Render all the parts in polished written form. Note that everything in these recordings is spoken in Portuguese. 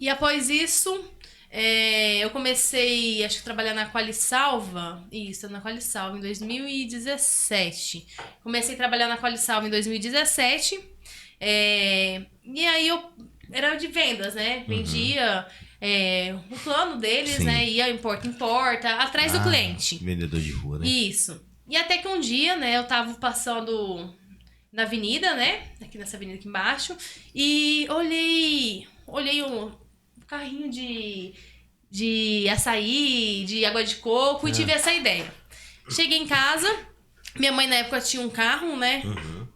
E após isso, eu comecei, acho que trabalhar na Qualisalva. Isso, na Qualisalva em 2017. Comecei a trabalhar na Qualisalva em 2017. E aí eu era de vendas, né? Vendia o plano deles, Sim. né? Ia importa em porta, atrás do cliente. Vendedor de rua, né? Isso. E até que um dia, né, eu tava passando na avenida, né? Aqui nessa avenida aqui embaixo. E olhei um carrinho de açaí, de água de coco e tive essa ideia. Cheguei em casa, minha mãe na época tinha um carro, né?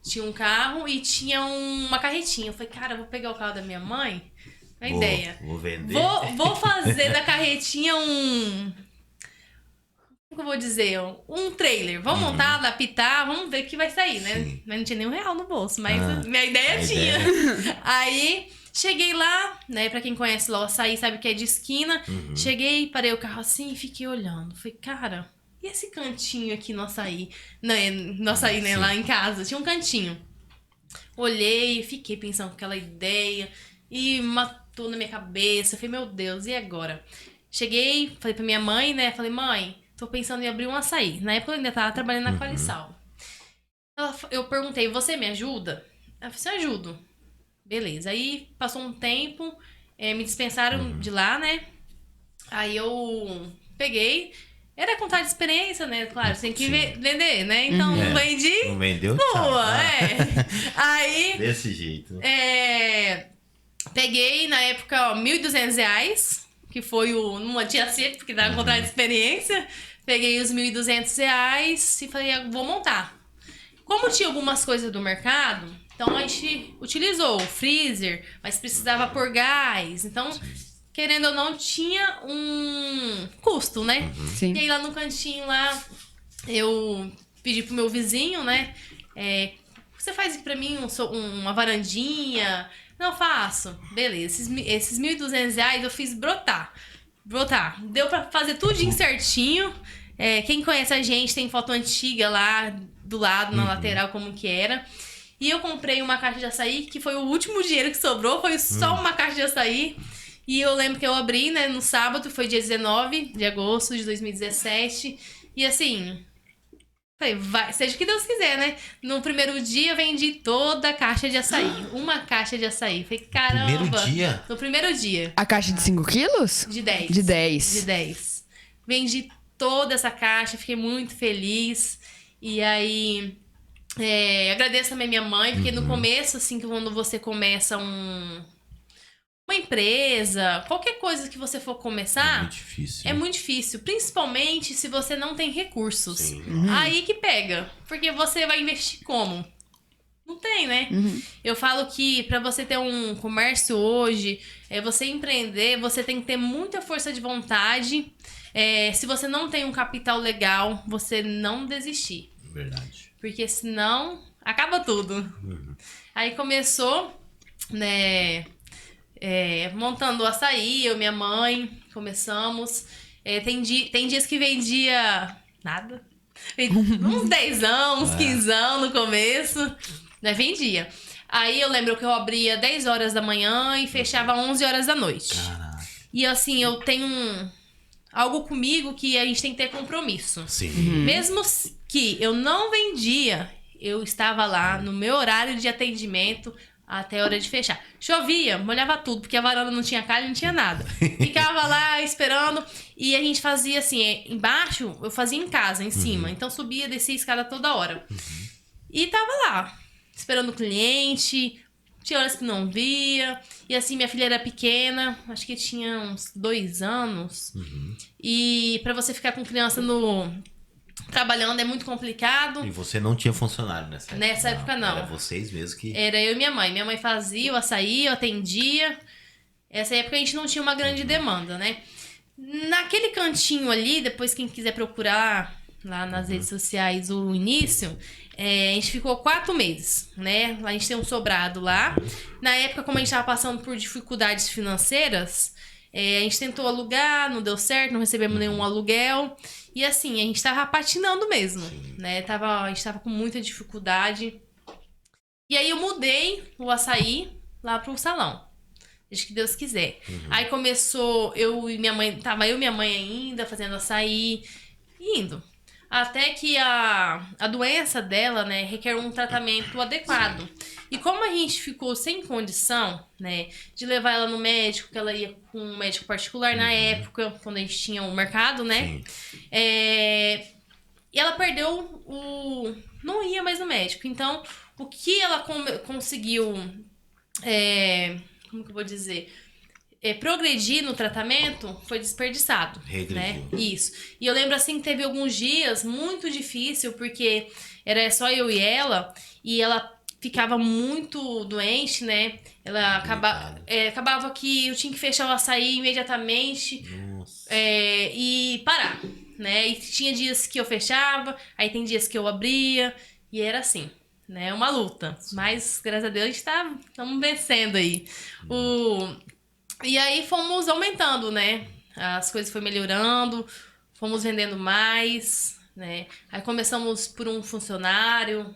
Tinha um carro e tinha uma carretinha. Eu falei, cara, eu vou pegar o carro da minha mãe. A ideia. Vou vender. Vou fazer da carretinha como que eu vou dizer? Um trailer. Vamos montar, adaptar, vamos ver o que vai sair, né? Sim. Mas não tinha nem R$1 no bolso, mas minha ideia A tinha. ideia. Aí, cheguei lá, né? Pra quem conhece lá o açaí, sabe que é de esquina. Cheguei, parei o carro assim e fiquei olhando. Falei, cara, e esse cantinho aqui no açaí? No açaí, né? Sim. Lá em casa. Tinha um cantinho. Olhei, fiquei pensando com aquela ideia. E matou na minha cabeça. Falei, meu Deus, e agora? Cheguei, falei pra minha mãe, né? Falei, mãe, tô pensando em abrir um açaí. Na época eu ainda tava trabalhando na Qualisal. Eu perguntei, você me ajuda? Ela falou, você ajudo. Beleza. Aí passou um tempo, me dispensaram de lá, né? Aí eu peguei. Era contar de experiência, né? Claro, você tem que vender, né? Então vendi. Não vendeu? Boa, Aí. Desse jeito. Peguei na época R$1.200, que foi não tinha certo, porque dava contrato de experiência. Peguei os R$1.200 e falei, vou montar. Como tinha algumas coisas do mercado, então a gente utilizou o freezer, mas precisava pôr gás. Então, querendo ou não, tinha um custo, né? Sim. E aí lá no cantinho lá, eu pedi pro meu vizinho, né? Você faz aqui pra mim uma varandinha? Não, faço. Beleza. Esses R$1.200 eu fiz brotar. Deu pra fazer tudinho certinho. Quem conhece a gente tem foto antiga lá do lado, na lateral, como que era. E eu comprei uma caixa de açaí, que foi o último dinheiro que sobrou. Foi só uma caixa de açaí. E eu lembro que eu abri, né, no sábado, foi dia 19 de agosto de 2017. E assim... Falei, seja o que Deus quiser, né? No primeiro dia eu vendi toda a caixa de açaí. Uma caixa de açaí. Falei, caramba. Primeiro dia? No primeiro dia. A caixa de 5 quilos? De 10. De 10. De 10. Vendi toda essa caixa, fiquei muito feliz. E aí, agradeço também minha mãe, porque no começo, assim, quando você começa uma empresa, qualquer coisa que você for começar, É muito difícil. é muito difícil, principalmente se você não tem recursos. Sim. Aí que pega, porque você vai investir como? Não tem, né? Eu falo que pra você ter um comércio hoje, você empreender, você tem que ter muita força de vontade. Se você não tem um capital legal, você não desistir. Verdade. Porque senão, acaba tudo. Aí começou, né... montando o açaí, eu e minha mãe, começamos. Tem dias que vendia nada. Uns 10 uns 15 no começo, né? Vendia. Aí eu lembro que eu abria 10 horas da manhã e fechava 11 horas da noite. Caraca. E assim, eu tenho algo comigo que a gente tem que ter compromisso. Sim. Mesmo que eu não vendia, eu estava lá no meu horário de atendimento até a hora de fechar. Chovia, molhava tudo, porque a varanda não tinha calha, não tinha nada. Ficava lá esperando e a gente fazia assim, embaixo eu fazia em casa, em cima. Então subia, descia a escada toda hora. E tava lá, esperando o cliente. Tinha horas que não via. E assim, minha filha era pequena, acho que tinha uns 2 anos. E pra você ficar com criança trabalhando é muito complicado. E você não tinha funcionário nessa época? Nessa época, não. Era vocês mesmo que... Era eu e minha mãe. Minha mãe fazia o açaí, eu atendia. Essa época a gente não tinha uma grande demanda, né? Naquele cantinho ali, depois quem quiser procurar lá nas redes sociais o início, a gente ficou 4 meses, né? A gente tem um sobrado lá. Na época, como a gente estava passando por dificuldades financeiras, a gente tentou alugar, não deu certo, não recebemos nenhum aluguel. E assim, a gente tava patinando mesmo, né? A gente tava com muita dificuldade. E aí eu mudei o açaí lá pro salão. Seja que Deus quiser. Aí começou, eu e minha mãe ainda fazendo açaí, indo. Até que a doença dela, né, requer um tratamento adequado. E como a gente ficou sem condição, né, de levar ela no médico, que ela ia com um médico particular na época, quando a gente tinha o mercado, né? E ela perdeu não ia mais no médico. Então, o que ela conseguiu, como que eu vou dizer? Progredir no tratamento foi desperdiçado, né? Isso. E eu lembro assim que teve alguns dias muito difícil, porque era só eu e ela ficava muito doente, né? Ela acabava que eu tinha que fechar o açaí imediatamente e parar, né? E tinha dias que eu fechava, aí tem dias que eu abria, e era assim, né? Uma luta. Mas, graças a Deus, a gente estamos vencendo aí. E aí fomos aumentando, né? As coisas foram melhorando, fomos vendendo mais, né? Aí começamos por um funcionário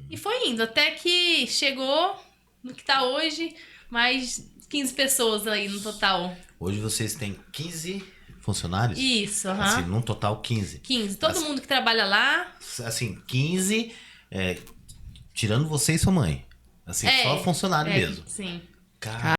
e foi indo, até que chegou no que tá hoje, mais 15 pessoas aí no total. Hoje vocês têm 15 funcionários? Isso, Assim, num total 15. 15. Todo mundo que trabalha lá. Assim, 15, tirando você e sua mãe. Assim, só funcionário mesmo. Sim. Cara.